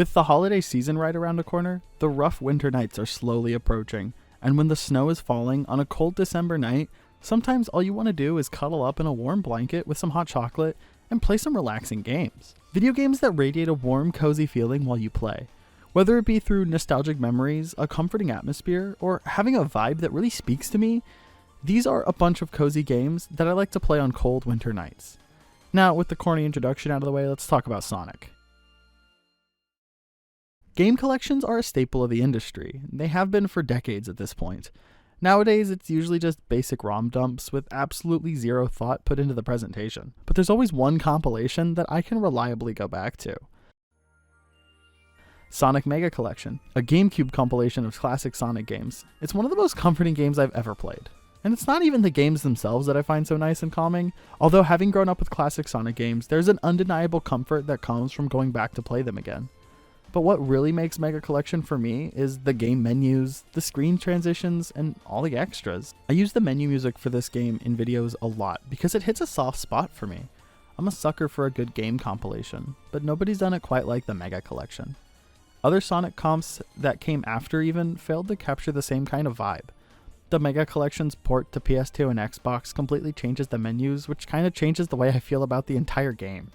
With the holiday season right around the corner, the rough winter nights are slowly approaching, and when the snow is falling on a cold December night, sometimes all you want to do is cuddle up in a warm blanket with some hot chocolate and play some relaxing games. Video games that radiate a warm, cozy feeling while you play. Whether it be through nostalgic memories, a comforting atmosphere, or having a vibe that really speaks to me, these are a bunch of cozy games that I like to play on cold winter nights. Now, with the corny introduction out of the way, let's talk about Sonic. Game collections are a staple of the industry. They have been for decades at this point. Nowadays, it's usually just basic ROM dumps with absolutely zero thought put into the presentation. But there's always one compilation that I can reliably go back to. Sonic Mega Collection, a GameCube compilation of classic Sonic games. It's one of the most comforting games I've ever played. And it's not even the games themselves that I find so nice and calming, although having grown up with classic Sonic games, there's an undeniable comfort that comes from going back to play them again. But what really makes Mega Collection for me is the game menus, the screen transitions, and all the extras. I use the menu music for this game in videos a lot because it hits a soft spot for me. I'm a sucker for a good game compilation, but nobody's done it quite like the Mega Collection. Other Sonic comps that came after even failed to capture the same kind of vibe. The Mega Collection's port to PS2 and Xbox completely changes the menus, which kind of changes the way I feel about the entire game.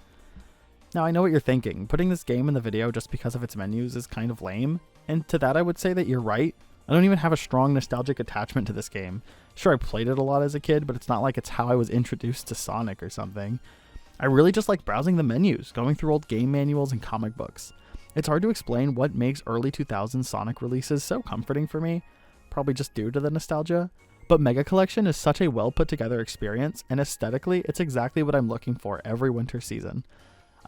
Now, I know what you're thinking. Putting this game in the video just because of its menus is kind of lame, and to that I would say that you're right. I don't even have a strong nostalgic attachment to this game. Sure, I played it a lot as a kid, but it's not like it's how I was introduced to Sonic or something. I really just like browsing the menus, going through old game manuals and comic books. It's hard to explain what makes early 2000s Sonic releases so comforting for me, probably just due to the nostalgia. But Mega Collection is such a well put together experience, and aesthetically, it's exactly what I'm looking for every winter season.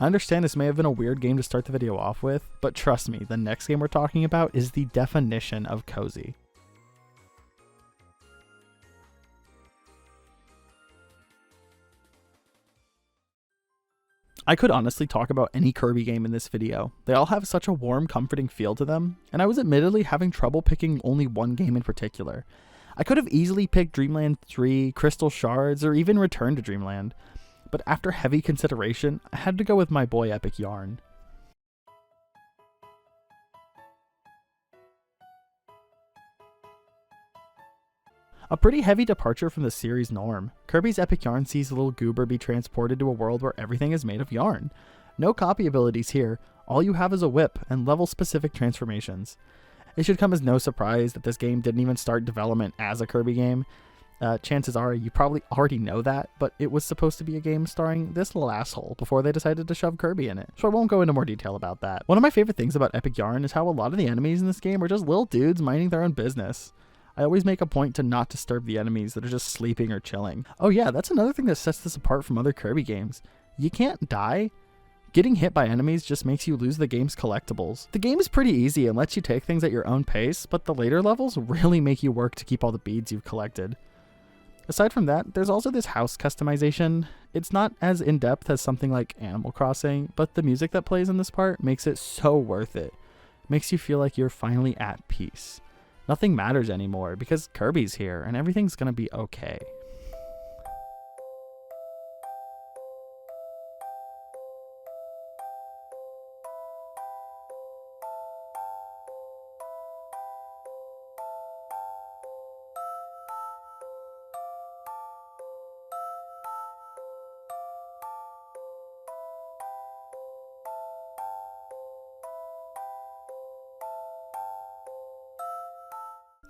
I understand this may have been a weird game to start the video off with, but trust me, the next game we're talking about is the definition of cozy. I could honestly talk about any Kirby game in this video. They all have such a warm, comforting feel to them, and I was admittedly having trouble picking only one game in particular. I could have easily picked Dreamland 3, Crystal Shards, or even Return to Dreamland. But after heavy consideration, I had to go with my boy Epic Yarn. A pretty heavy departure from the series norm. Kirby's Epic Yarn sees the little goober be transported to a world where everything is made of yarn. No copy abilities here, all you have is a whip and level-specific transformations. It should come as no surprise that this game didn't even start development as a Kirby game. Chances are you probably already know that, but it was supposed to be a game starring this little asshole before they decided to shove Kirby in it, so I won't go into more detail about that. One of my favorite things about Epic Yarn is how a lot of the enemies in this game are just little dudes minding their own business. I always make a point to not disturb the enemies that are just sleeping or chilling. Oh yeah, that's another thing that sets this apart from other Kirby games. You can't die. Getting hit by enemies just makes you lose the game's collectibles. The game is pretty easy and lets you take things at your own pace, but the later levels really make you work to keep all the beads you've collected. Aside from that, there's also this house customization. It's not as in-depth as something like Animal Crossing, but the music that plays in this part makes it so worth it. Makes you feel like you're finally at peace. Nothing matters anymore because Kirby's here and everything's gonna be okay.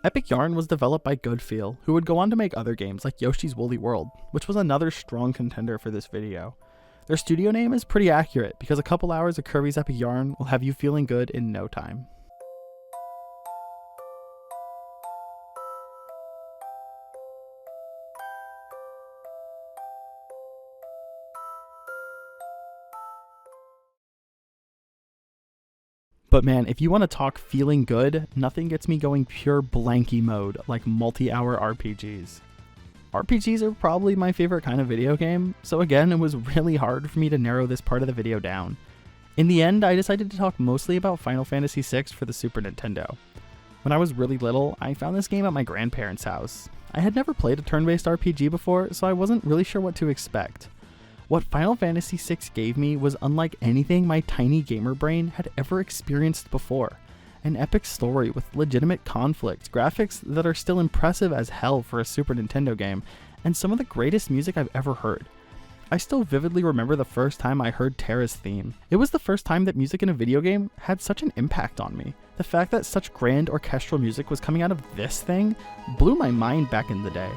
Epic Yarn was developed by Goodfeel, who would go on to make other games like Yoshi's Woolly World, which was another strong contender for this video. Their studio name is pretty accurate because a couple hours of Kirby's Epic Yarn will have you feeling good in no time. But man, if you want to talk feeling good, nothing gets me going pure blanky mode like multi-hour RPGs. RPGs are probably my favorite kind of video game, so again, it was really hard for me to narrow this part of the video down. In the end, I decided to talk mostly about Final Fantasy VI for the Super Nintendo. When I was really little, I found this game at my grandparents' house. I had never played a turn-based RPG before, so I wasn't really sure what to expect. What Final Fantasy VI gave me was unlike anything my tiny gamer brain had ever experienced before. An epic story with legitimate conflict, graphics that are still impressive as hell for a Super Nintendo game, and some of the greatest music I've ever heard. I still vividly remember the first time I heard Terra's theme. It was the first time that music in a video game had such an impact on me. The fact that such grand orchestral music was coming out of this thing blew my mind back in the day.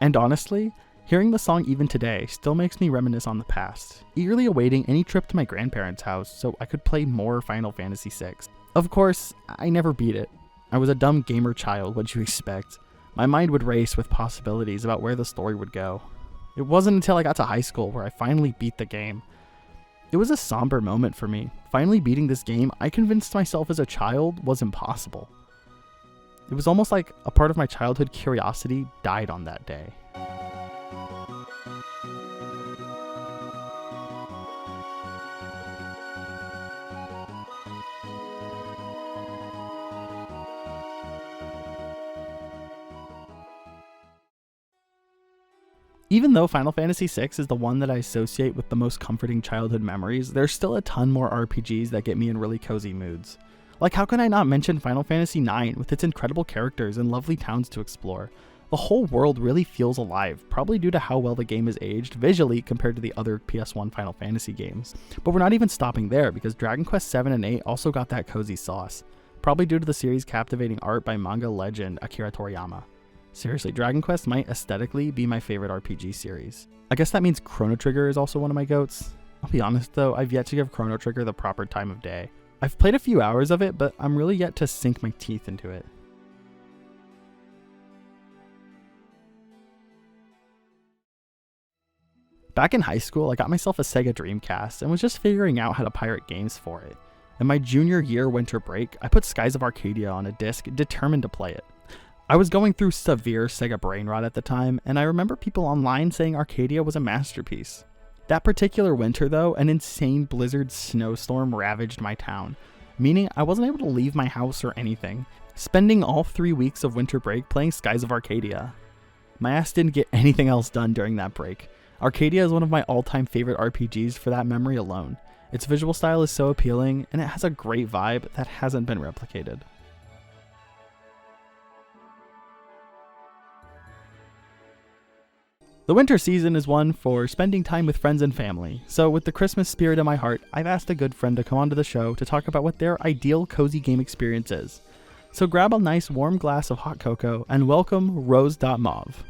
And honestly, hearing the song even today still makes me reminisce on the past, eagerly awaiting any trip to my grandparents' house so I could play more Final Fantasy VI. Of course, I never beat it. I was a dumb gamer child, what'd you expect? My mind would race with possibilities about where the story would go. It wasn't until I got to high school where I finally beat the game. It was a somber moment for me. Finally beating this game, I convinced myself as a child was impossible. It was almost like a part of my childhood curiosity died on that day. Even though Final Fantasy VI is the one that I associate with the most comforting childhood memories, there's still a ton more RPGs that get me in really cozy moods. Like, how can I not mention Final Fantasy IX with its incredible characters and lovely towns to explore? The whole world really feels alive, probably due to how well the game is aged visually compared to the other PS1 Final Fantasy games. But we're not even stopping there, because Dragon Quest 7 and 8 also got that cozy sauce, probably due to the series' captivating art by manga legend Akira Toriyama. Seriously, Dragon Quest might aesthetically be my favorite RPG series. I guess that means Chrono Trigger is also one of my goats. I'll be honest though, I've yet to give Chrono Trigger the proper time of day. I've played a few hours of it, but I'm really yet to sink my teeth into it. Back in high school, I got myself a Sega Dreamcast and was just figuring out how to pirate games for it. In my junior year winter break, I put Skies of Arcadia on a disc, determined to play it. I was going through severe Sega brain rot at the time, and I remember people online saying Arcadia was a masterpiece. That particular winter though, an insane blizzard snowstorm ravaged my town, meaning I wasn't able to leave my house or anything, spending all 3 weeks of winter break playing Skies of Arcadia. My ass didn't get anything else done during that break. Arcadia is one of my all-time favorite RPGs for that memory alone. Its visual style is so appealing, and it has a great vibe that hasn't been replicated. The winter season is one for spending time with friends and family, so with the Christmas spirit in my heart, I've asked a good friend to come onto the show to talk about what their ideal cozy game experience is. So grab a nice warm glass of hot cocoa and welcome Rose.Mauve.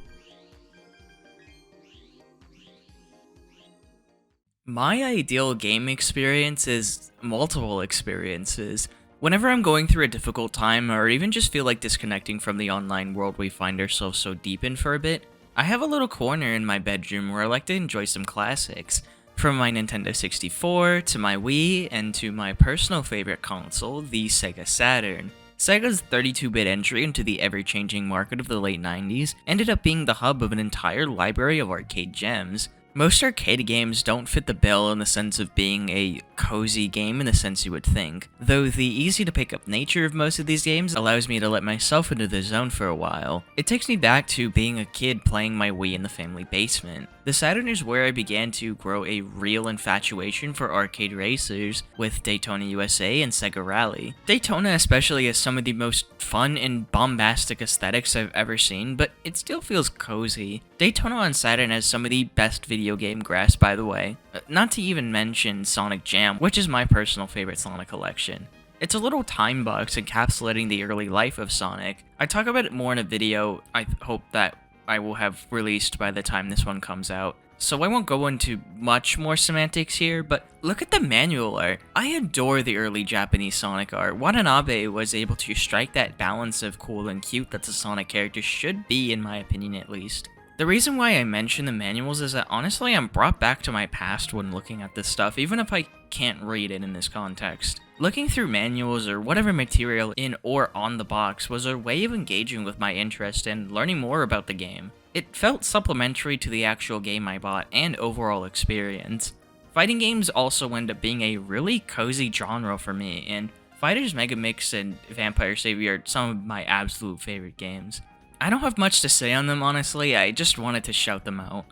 My ideal game experience is multiple experiences. Whenever I'm going through a difficult time or even just feel like disconnecting from the online world we find ourselves so deep in for a bit, I have a little corner in my bedroom where I like to enjoy some classics. From my Nintendo 64 to my Wii and to my personal favorite console, the Sega Saturn. Sega's 32-bit entry into the ever-changing market of the late 90s ended up being the hub of an entire library of arcade gems. Most arcade games don't fit the bill in the sense of being a cozy game in the sense you would think, though the easy-to-pick-up nature of most of these games allows me to let myself into the zone for a while. It takes me back to being a kid playing my Wii in the family basement. The Saturn is where I began to grow a real infatuation for arcade racers with Daytona USA and Sega Rally. Daytona especially has some of the most fun and bombastic aesthetics I've ever seen, but it still feels cozy. Daytona on Saturn has some of the best video game graphs, by the way. Not to even mention Sonic Jam, which is my personal favorite Sonic collection. It's a little time box encapsulating the early life of Sonic. I talk about it more in a video I hope that I will have released by the time this one comes out, so I won't go into much more semantics here, but look at the manual art. I adore the early Japanese Sonic art. Watanabe was able to strike that balance of cool and cute that the Sonic character should be, in my opinion at least. The reason why I mention the manuals is that honestly I'm brought back to my past when looking at this stuff, even if I can't read it in this context. Looking through manuals or whatever material in or on the box was a way of engaging with my interest and learning more about the game. It felt supplementary to the actual game I bought and overall experience. Fighting games also end up being a really cozy genre for me, and Fighters Megamix and Vampire Savior are some of my absolute favorite games. I don't have much to say on them honestly, I just wanted to shout them out.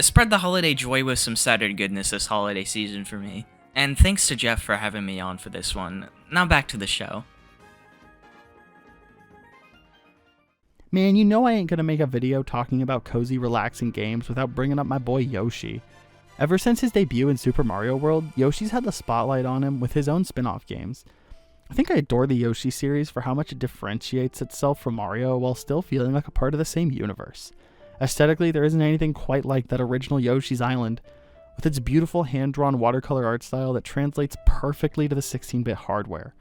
Spread the holiday joy with some Saturday goodness this holiday season for me. And thanks to Jeff for having me on for this one. Now back to the show. Man, you know I ain't gonna make a video talking about cozy, relaxing games without bringing up my boy Yoshi. Ever since his debut in Super Mario World, Yoshi's had the spotlight on him with his own spin-off games. I think I adore the Yoshi series for how much it differentiates itself from Mario while still feeling like a part of the same universe. Aesthetically, there isn't anything quite like that original Yoshi's Island, with its beautiful hand-drawn watercolor art style that translates perfectly to the 16-bit hardware.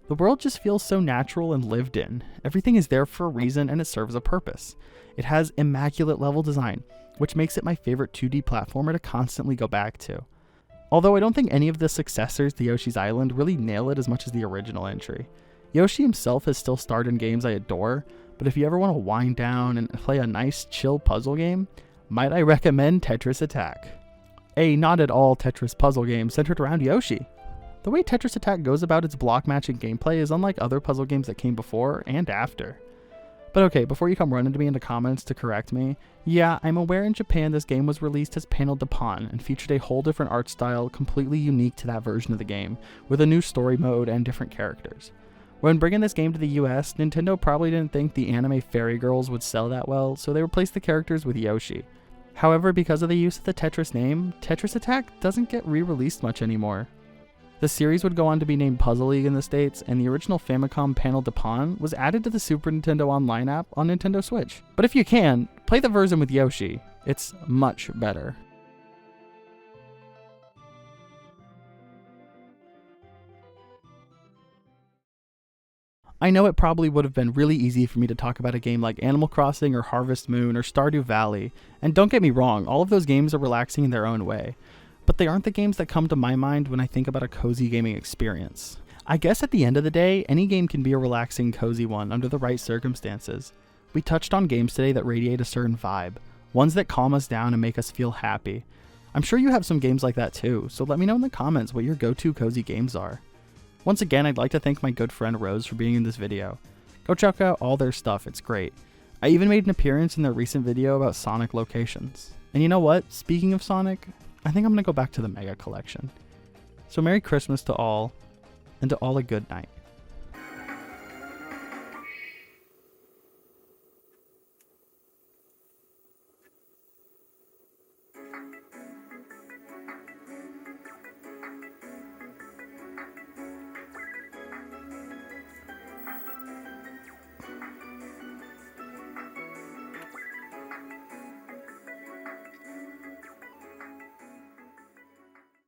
The world just feels so natural and lived in. Everything is there for a reason and it serves a purpose. It has immaculate level design, which makes it my favorite 2D platformer to constantly go back to. Although I don't think any of the successors to Yoshi's Island really nail it as much as the original entry. Yoshi himself has still starred in games I adore, but if you ever want to wind down and play a nice chill puzzle game, might I recommend Tetris Attack. A not at all Tetris puzzle game centered around Yoshi. The way Tetris Attack goes about its block matching gameplay is unlike other puzzle games that came before and after. But okay, before you come running to me in the comments to correct me, yeah, I'm aware in Japan this game was released as Panel de Pon and featured a whole different art style completely unique to that version of the game, with a new story mode and different characters. When bringing this game to the US, Nintendo probably didn't think the anime Fairy Girls would sell that well, so they replaced the characters with Yoshi. However, because of the use of the Tetris name, Tetris Attack doesn't get re-released much anymore. The series would go on to be named Puzzle League in the States, and the original Famicom Panel de Pon was added to the Super Nintendo Online app on Nintendo Switch. But if you can, play the version with Yoshi. It's much better. I know it probably would have been really easy for me to talk about a game like Animal Crossing or Harvest Moon or Stardew Valley, and don't get me wrong, all of those games are relaxing in their own way. But they aren't the games that come to my mind when I think about a cozy gaming experience. I guess at the end of the day, any game can be a relaxing, cozy one under the right circumstances. We touched on games today that radiate a certain vibe, ones that calm us down and make us feel happy. I'm sure you have some games like that too, so let me know in the comments what your go-to cozy games are. Once again, I'd like to thank my good friend Rose for being in this video. Go check out all their stuff, it's great. I even made an appearance in their recent video about Sonic locations. And you know what? Speaking of Sonic, I think I'm going to go back to the Mega Collection. So Merry Christmas to all, and to all a good night.